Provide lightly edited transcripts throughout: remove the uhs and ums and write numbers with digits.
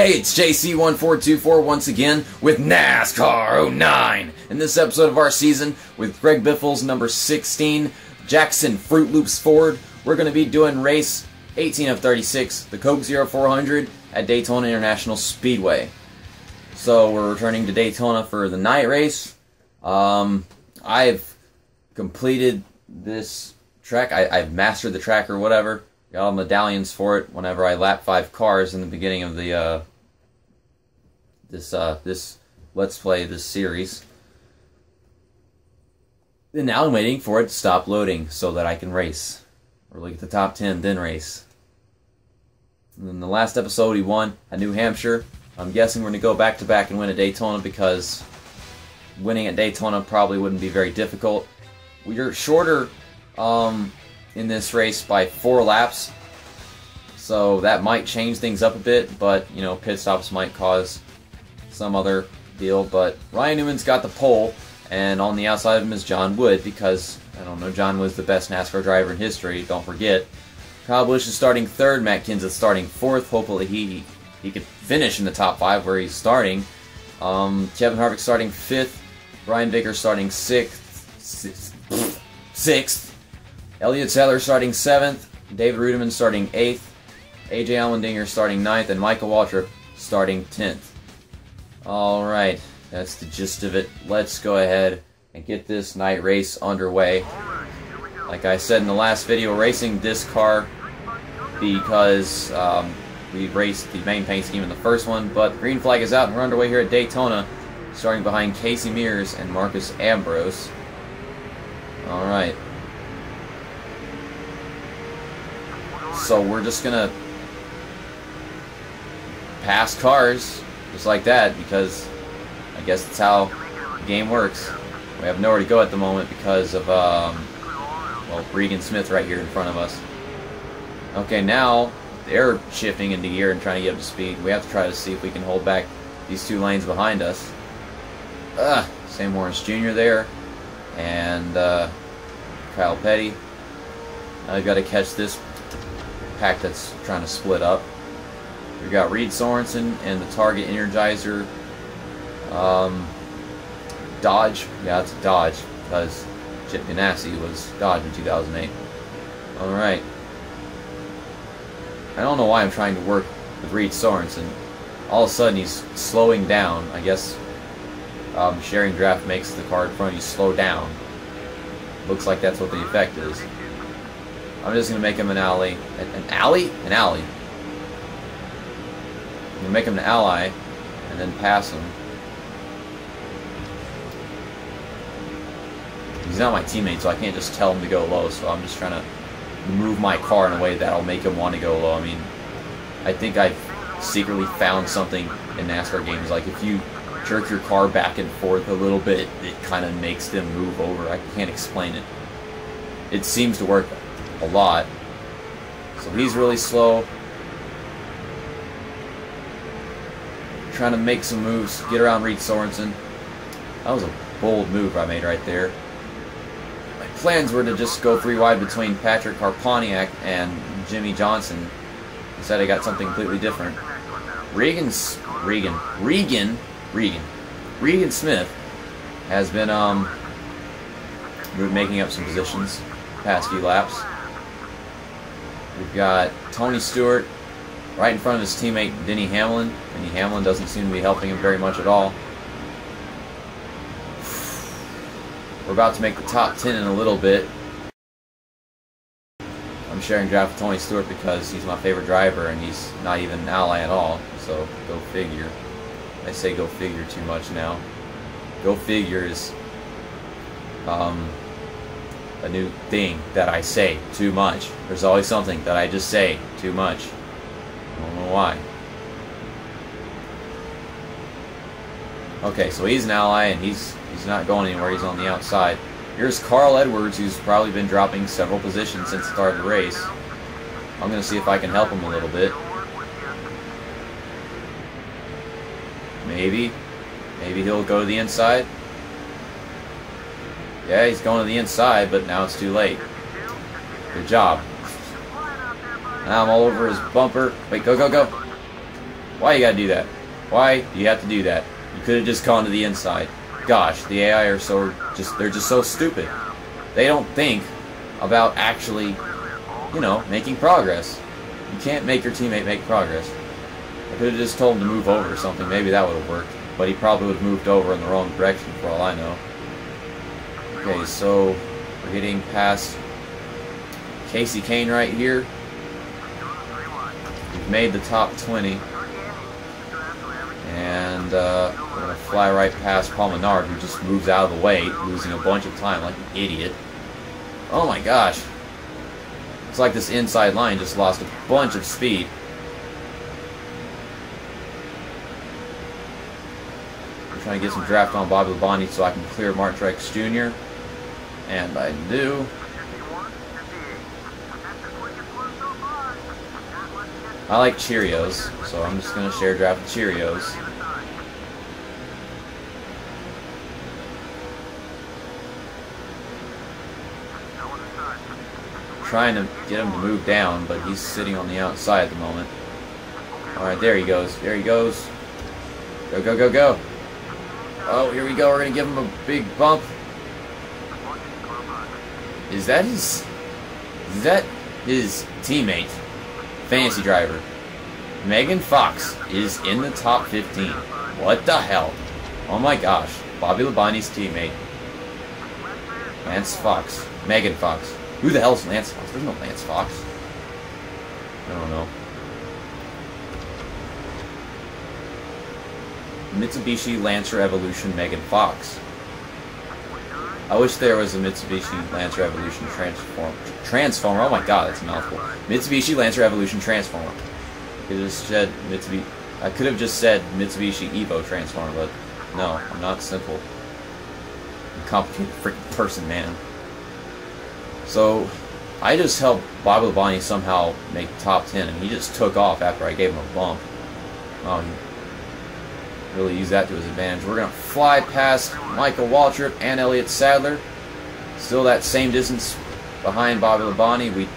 Hey, it's JC1424 once again with NASCAR 09. In this episode of our season with Greg Biffle's number 16, Jackson Fruit Loops Ford, we're going to be doing race 18 of 36, the Coke 0400 at Daytona International Speedway. So we're returning to Daytona for the night race. I've completed this track. I've mastered the track or whatever. Got all medallions for it whenever I lap 5 cars in the beginning of the this Let's Play, this series. And now I'm waiting for it to stop loading so that I can race. Or look at the top 10, then race. And in the last episode he won at New Hampshire. I'm guessing we're going to go back-to-back and win at Daytona because winning at Daytona probably wouldn't be very difficult. We're shorter in this race by 4 laps, so that might change things up a bit, but you know, pit stops might cause some other deal. But Ryan Newman's got the pole, and on the outside of him is John Wood, because I don't know, John was the best NASCAR driver in history, don't forget. Kyle Busch is starting 3rd, Matt Kenseth starting 4th. Hopefully he could finish in the top 5 where he's starting. Kevin Harvick starting 5th, Brian Vickers starting 6th. Elliott Sadler starting 7th, David Rudiman starting 8th, AJ Allmendinger starting 9th, and Michael Waltrip starting 10th. Alright, that's the gist of it. Let's go ahead and get this night race underway. Like I said in the last video, racing this car because we raced the main paint scheme in the first one, but the green flag is out and we're underway here at Daytona, starting behind Casey Mears and Marcus Ambrose. Alright. So we're just gonna pass cars just like that because I guess that's how the game works. We have nowhere to go at the moment because of well, Regan Smith right here in front of us. Okay, now they're shifting into gear and trying to get up to speed. We have to try to see if we can hold back these 2 lanes behind us. Sam Morris Jr. there, and Kyle Petty. Now we've got to catch this pack that's trying to split up. We've got Reed Sorensen and the Target Energizer Dodge. Yeah, it's a Dodge because Chip Ganassi was Dodge in 2008. Alright. I don't know why I'm trying to work with Reed Sorensen. All of a sudden he's slowing down. I guess sharing draft makes the car in front of you slow down. Looks like that's what the effect is. I'm just going to make him an ally. An ally? An ally. I'm going to make him an ally and then pass him. He's not my teammate, so I can't just tell him to go low, so I'm just trying to move my car in a way that'll make him want to go low. I mean, I think I've secretly found something in NASCAR games, like if you jerk your car back and forth a little bit, it kind of makes them move over. I can't explain it. It seems to work a lot. So he's really slow. Trying to make some moves, get around Reed Sorensen. That was a bold move I made right there. My plans were to just go 3 wide between Patrick Harponiak and Jimmy Johnson. Instead I got something completely different. Regan Smith has been making up some positions the past few laps. We've got Tony Stewart right in front of his teammate Denny Hamlin. Denny Hamlin doesn't seem to be helping him very much at all. We're about to make the top 10 in a little bit. I'm sharing draft with Tony Stewart because he's my favorite driver and he's not even an ally at all. So go figure. I say go figure too much now. Go figure is a new thing that I say too much. There's always something that I just say too much. I don't know why. Okay, so he's an ally and he's not going anywhere. He's on the outside. Here's Carl Edwards, who's probably been dropping several positions since the start of the race. I'm going to see if I can help him a little bit. Maybe he'll go to the inside. Yeah, he's going to the inside, but now it's too late. Good job. Now I'm all over his bumper. Wait, go, go, go. Why you gotta do that? Why do you have to do that? You could have just gone to the inside. Gosh, the AI are they're just so stupid. They don't think about actually, you know, making progress. You can't make your teammate make progress. I could have just told him to move over or something. Maybe that would have worked. But he probably would have moved over in the wrong direction for all I know. Okay, so we're getting past Casey Kane right here. We've made the top 20. And we're going to fly right past Paul Menard, who just moves out of the way, losing a bunch of time like an idiot. Oh my gosh. It's like this inside line just lost a bunch of speed. I'm trying to get some draft on Bobby Labonte so I can clear Martin Truex Jr. And I do. I like Cheerios, so I'm just going to share draft with Cheerios. Trying to get him to move down, but he's sitting on the outside at the moment. Alright, there he goes. There he goes. Go, go, go, go. Oh, here we go. We're going to give him a big bump. Is that his teammate? Fantasy driver. Megan Fox is in the top 15. What the hell? Oh my gosh. Bobby Labonte's teammate. Lance Fox. Megan Fox. Who the hell's Lance Fox? There's no Lance Fox. I don't know. Mitsubishi Lancer Evolution Megan Fox. I wish there was a Mitsubishi Lancer Evolution Transformer. Oh my god, that's a mouthful. Mitsubishi Lancer Evolution Transformer. I could have just said Mitsubishi Evo Transformer, but no, I'm not simple. I'm a complicated freaking person, man. So, I just helped Bobby Labonte somehow make top 10, and he just took off after I gave him a bump. Oh, he really used that to his advantage. We're going to fly past Michael Waltrip and Elliott Sadler. Still that same distance behind Bobby Labonte.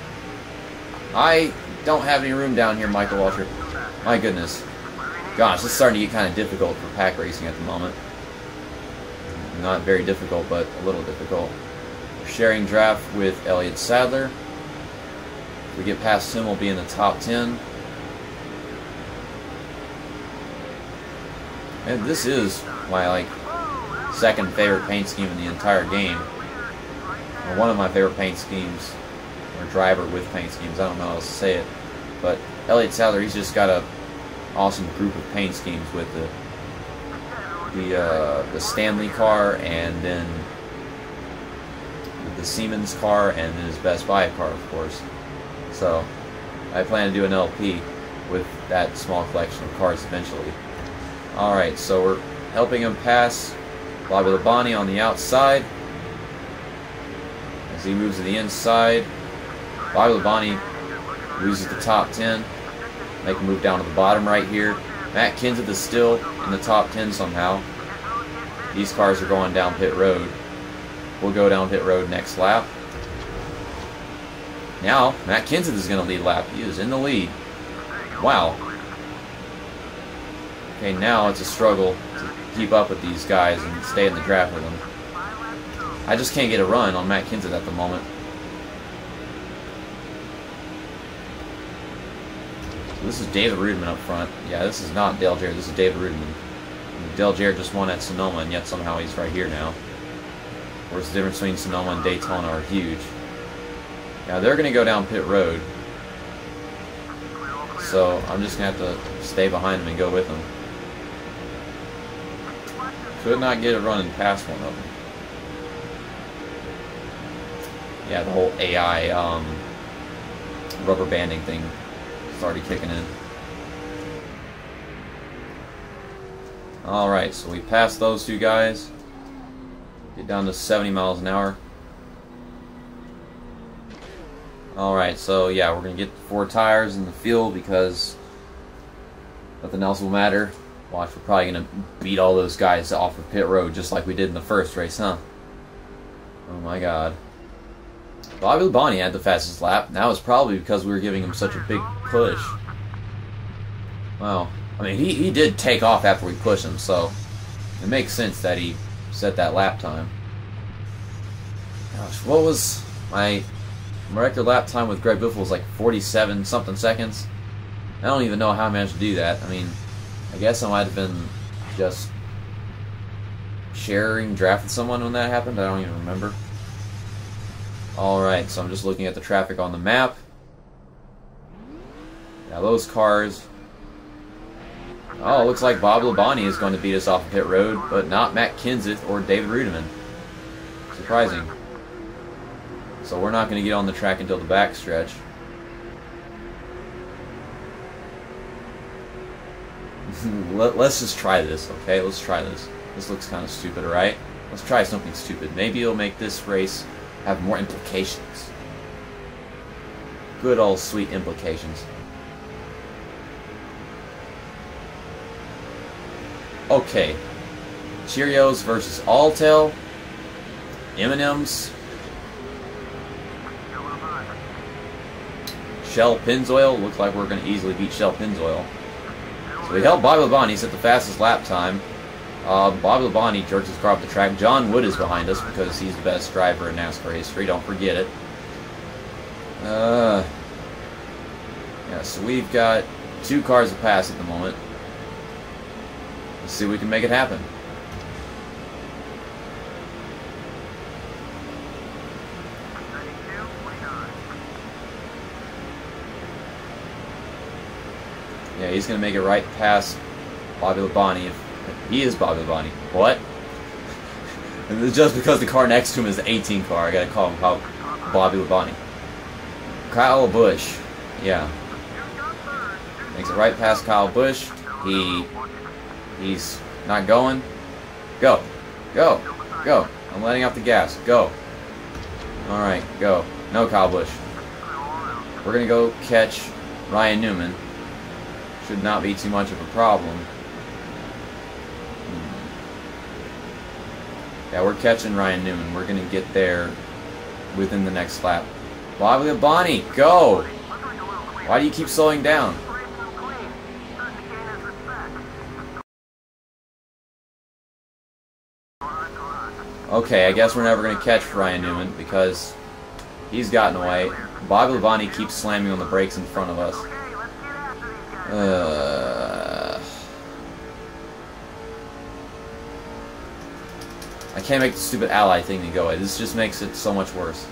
I don't have any room down here, Michael Waltrip. My goodness. Gosh, this is starting to get kind of difficult for pack racing at the moment. Not very difficult, but a little difficult. Sharing draft with Elliott Sadler. If we get past him, we'll be in the top 10. And this is my second favorite paint scheme in the entire game. Or one of my favorite paint schemes, or driver with paint schemes. I don't know how else to say it. But Elliott Sadler, he's just got a awesome group of paint schemes with the Stanley car, and then the Siemens car, and then his Best Buy car, of course. So I plan to do an LP with that small collection of cars eventually. Alright, so we're helping him pass Bobby Labonte on the outside. As he moves to the inside, Bobby Labonte loses the top 10. Make him move down to the bottom right here. Matt Kenseth is still in the top 10 somehow. These cars are going down pit road. We'll go down pit road next lap. Now, Matt Kenseth is going to lead lap. He is in the lead. Wow. Okay, now it's a struggle to keep up with these guys and stay in the draft with them. I just can't get a run on Matt Kenseth at the moment. So this is David Rudman up front. Yeah, this is not Dale Jarrett. This is David Rudman. Dale Jarrett just won at Sonoma, and yet somehow he's right here now. Of course, the difference between Sonoma and Daytona are huge. Now, they're going to go down pit road. So, I'm just going to have to stay behind them and go with them. Could not get it running past one of them. Yeah, the whole AI rubber banding thing is already kicking in. Alright, so we passed those two guys. Get down to 70 miles an hour. Alright, so yeah, we're going to get 4 tires in the field because nothing else will matter. Watch, we're probably going to beat all those guys off of pit road just like we did in the first race, huh? Oh my god. Bobby Labonte had the fastest lap. That was probably because we were giving him such a big push. Wow. I mean, he did take off after we pushed him, so it makes sense that he set that lap time. Gosh, what was my record lap time with Greg Biffle? Was like 47 something seconds. I don't even know how I managed to do that. I mean, I guess I might have been just sharing draft with someone when that happened. I don't even remember. Alright, so I'm just looking at the traffic on the map. Now those cars... Oh, it looks like Bob Labonte is going to beat us off of pit road, but not Matt Kenseth or David Rudiman. Surprising. So we're not going to get on the track until the back stretch. Let's just try this, okay? Let's try this. This looks kind of stupid, right? Let's try something stupid. Maybe it'll make this race have more implications. Good old sweet implications. Okay. Cheerios versus Alltel. M&M's. Shell Pennzoil. Looks like we're going to easily beat Shell Pennzoil. So we held Bobby Labonte. He's at the fastest lap time. Bobby Labonte jerks his car off the track. John Wood is behind us because he's the best driver in NASCAR history. Don't forget it. Yeah, so we've got 2 cars to pass at the moment. Let's see if we can make it happen. Yeah, he's going to make it right past Bobby Labonte. He is Bobby Labonte. What? Just because the car next to him is the 18 car, I gotta call him Bobby Labonte. Kyle Busch. Yeah. Makes it right past Kyle Busch. He's not going. Go. Go. Go. I'm letting off the gas. Go. Alright, go. No Kyle Busch. We're gonna go catch Ryan Newman. Should not be too much of a problem. Yeah, we're catching Ryan Newman. We're going to get there within the next lap. Bobby Labonte, go! Why do you keep slowing down? Okay, I guess we're never going to catch Ryan Newman because he's gotten away. Bobby Labonte keeps slamming on the brakes in front of us. I can't make the stupid ally thing to go away. This just makes it so much worse.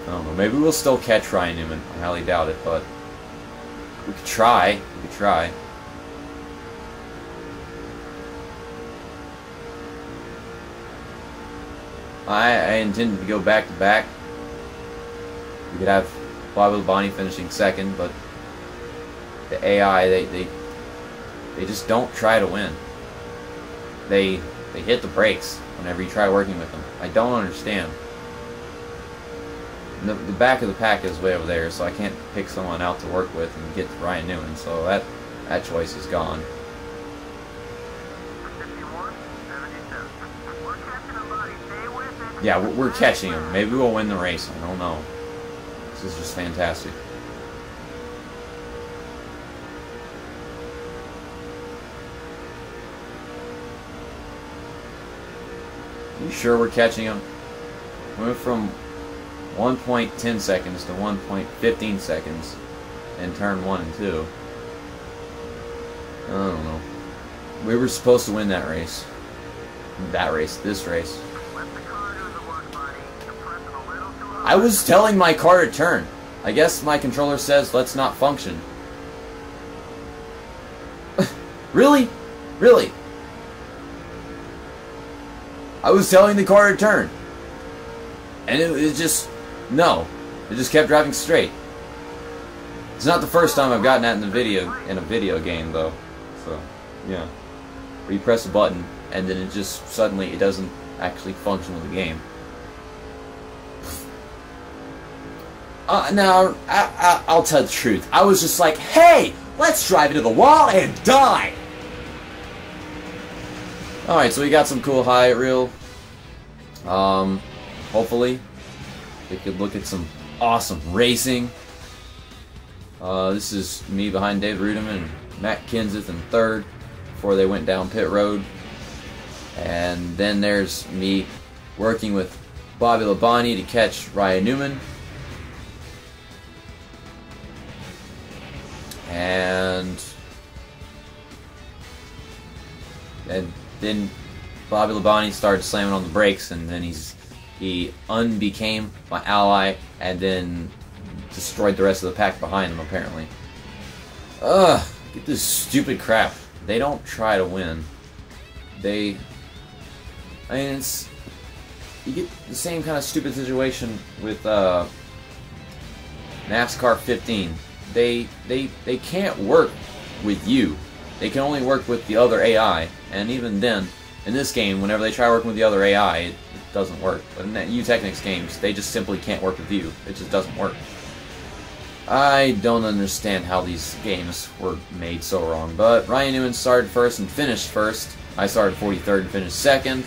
I don't know. Maybe we'll still catch Ryan Newman. I highly doubt it, but we could try. We could try. I intended to go back to back. We could have Bobby Labonte finishing second, but the AI they just don't try to win. They hit the brakes whenever you try working with them. I don't understand. The back of the pack is way over there, so I can't pick someone out to work with and get to Ryan Newman, so that choice is gone. Yeah, we're catching him. Maybe we'll win the race. I don't know. This is just fantastic. You sure we're catching him? We went from 1.10 seconds to 1.15 seconds in turn 1 and 2. I don't know. We were supposed to win that race. This race. I was telling my car to turn. I guess my controller says let's not function. Really? Really? I was telling the car to turn. And it just... No. It just kept driving straight. It's not the first time I've gotten that in a video game, though. So, yeah. Where you press a button, and then it just suddenly, it doesn't actually function with the game. Now, I'll tell the truth. I was just like, hey, let's drive into the wall and die! Alright, so we got some cool highlight reel. Hopefully, we could look at some awesome racing. This is me behind David Rudeman and Matt Kenseth in third before they went down pit road. And then there's me working with Bobby Labonte to catch Ryan Newman. And then Bobby Labonte started slamming on the brakes, and then he unbecame my ally, and then destroyed the rest of the pack behind him, apparently. Ugh, get this stupid crap. They don't try to win. I mean, you get the same kind of stupid situation with NASCAR 15. They can't work with you. They can only work with the other AI, and even then, in this game, whenever they try working with the other AI, it doesn't work. But in Technics games, they just simply can't work with you. It just doesn't work. I don't understand how these games were made so wrong. But Ryan Newman started first and finished first. I started 43rd and finished second.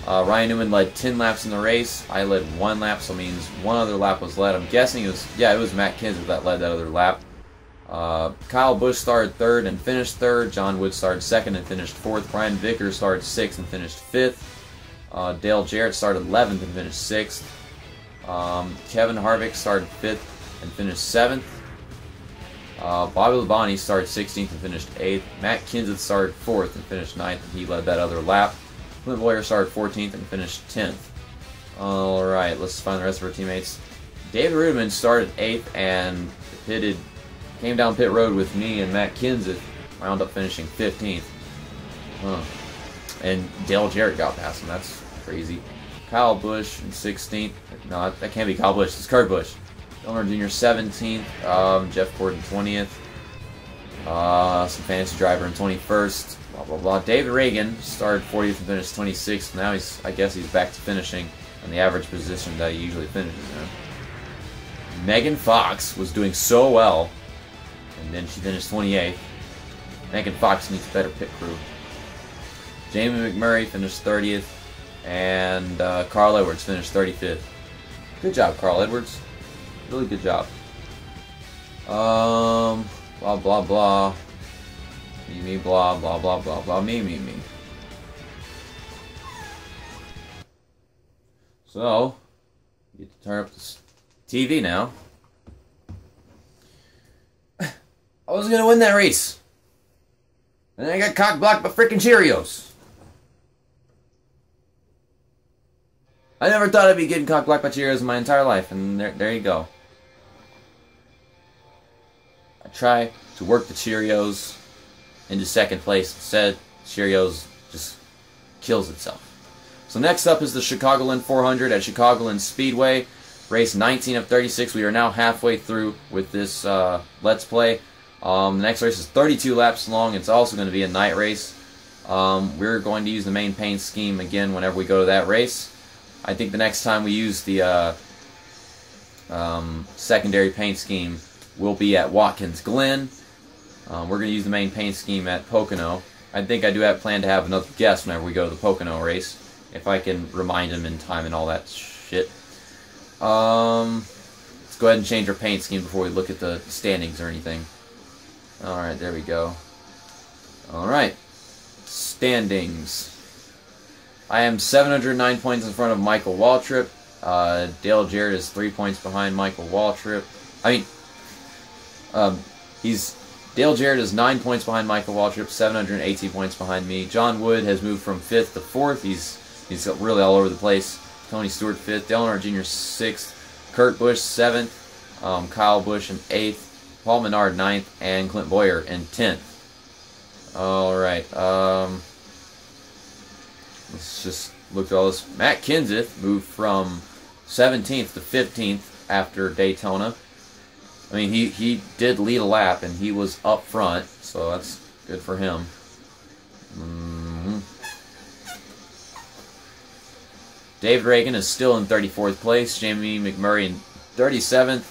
Ryan Newman led 10 laps in the race. I led 1 lap, so it means 1 other lap was led. I'm guessing it was Matt Kenseth that led that other lap. Kyle Busch started 3rd and finished 3rd. John Wood started 2nd and finished 4th. Brian Vickers started 6th and finished 5th. Dale Jarrett started 11th and finished 6th. Kevin Harvick started 5th and finished 7th. Bobby Labonte started 16th and finished 8th. Matt Kenseth started 4th and finished 9th, and he led that other lap. Clint Boyer started 14th and finished 10th. Alright, let's find the rest of our teammates. David Rudeman started 8th and came down pit road with me and Matt Kenseth, wound up finishing 15th. And Dale Jarrett got past him, that's crazy. Kyle Busch in 16th. No, that can't be Kyle Busch, it's Kurt Busch. Elmer Jr. 17th, Jeff Gordon 20th, some fantasy driver in 21st, blah blah blah. David Reagan started 40th and finished 26th. Now I guess he's back to finishing in the average position that he usually finishes in. Megan Fox was doing so well, and then she finished 28th. Megan Fox needs a better pit crew. Jamie McMurray finished 30th, and Carl Edwards finished 35th. Good job, Carl Edwards. Really good job. Blah blah blah. Me blah blah blah blah blah me. So you get to turn up the TV now. I was gonna win that race, and then I got cock blocked by freaking Cheerios. I never thought I'd be getting cock blocked by Cheerios in my entire life, and there you go. I try to work the Cheerios into second place. Instead, Cheerios just kills itself. So next up is the Chicagoland 400 at Chicagoland Speedway. Race 19 of 36. We are now halfway through with this Let's Play. The next race is 32 laps long. It's also going to be a night race. We're going to use the main paint scheme again whenever we go to that race. I think the next time we use the secondary paint scheme will be at Watkins Glen. We're going to use the main paint scheme at Pocono. I think I do have planned to have another guest whenever we go to the Pocono race, if I can remind him in time and all that shit. Let's go ahead and change our paint scheme before we look at the standings or anything. Alright, there we go. Alright, standings. I am 709 points in front of Michael Waltrip. Dale Jarrett is 3 points behind Michael Waltrip. Dale Jarrett is 9 points behind Michael Waltrip, 718 points behind me. John Wood has moved from 5th to 4th. He's really all over the place. Tony Stewart 5th, Dale Earnhardt Jr. 6th, Kurt Busch 7th, Kyle Busch in 8th, Paul Menard 9th, and Clint Boyer in 10th. Alright, let's just look at all this. Matt Kenseth moved from 17th to 15th after Daytona. I mean, he did lead a lap, and he was up front, so that's good for him. David Reagan is still in 34th place. Jamie McMurray in 37th.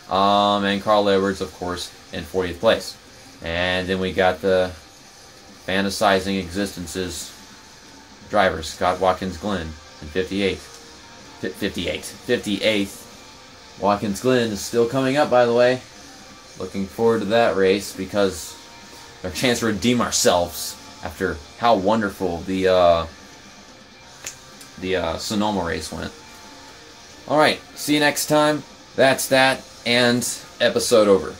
And Carl Edwards, of course, in 40th place. And then we got the fantasizing existences driver, Scott Watkins Glen, in 58th. 58th. Watkins Glen is still coming up, by the way. looking forward to that race because our chance to redeem ourselves after how wonderful the Sonoma race went. Alright, see you next time. That's that, and episode over.